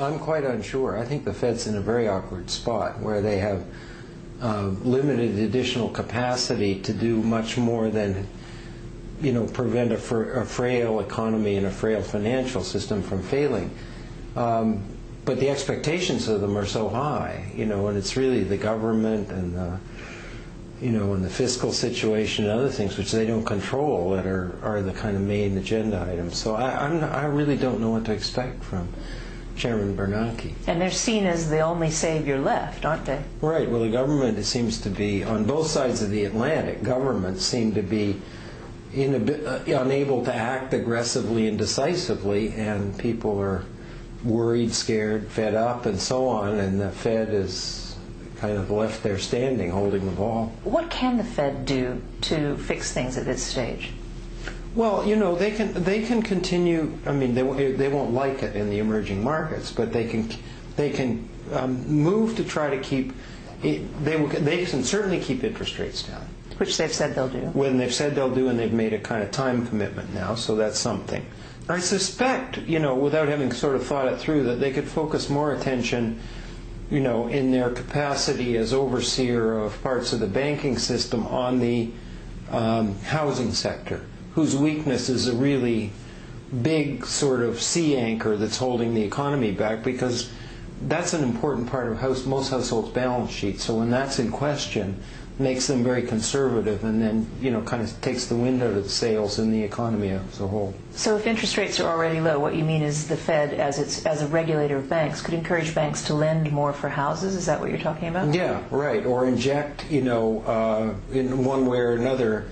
I'm quite unsure. I think the Fed's in a very awkward spot where they have limited additional capacity to do much more than, prevent a frail economy and a frail financial system from failing. But the expectations of them are so high, and it's really the government and and the fiscal situation and other things which they don't control that are the kind of main agenda items. So I really don't know what to expect from Chairman Bernanke. And they're seen as the only savior left, aren't they? Right. Well, the government, it seems to be, on both sides of the Atlantic, governments seem to be unable to act aggressively and decisively, and people are worried, scared, fed up, and so on, and the Fed is kind of left there standing, holding the ball. What can the Fed do to fix things at this stage? Well, they can continue. I mean, they won't like it in the emerging markets, but they can move to try to keep. They can certainly keep interest rates down, which they've said they'll do. When they've said they'll do, and they've made a kind of time commitment now, so that's something. I suspect, without having sort of thought it through, that they could focus more attention, in their capacity as overseer of parts of the banking system on the housing sector, whose weakness is a really big sort of sea anchor that's holding the economy back, because that's an important part of most households' balance sheets. So when that's in question, makes them very conservative, and then kind of takes the wind out of the sails in the economy as a whole. So if interest rates are already low, what you mean is the Fed, as a regulator of banks, could encourage banks to lend more for houses? Is that what you're talking about? Yeah, right. Or inject, in one way or another,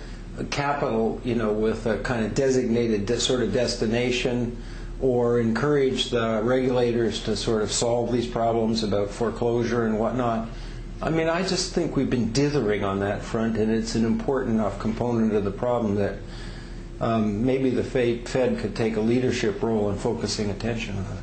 capital, with a kind of designated sort of destination, or encourage the regulators to sort of solve these problems about foreclosure and whatnot. I mean, I just think we've been dithering on that front, and it's an important enough component of the problem that maybe the Fed could take a leadership role in focusing attention on it.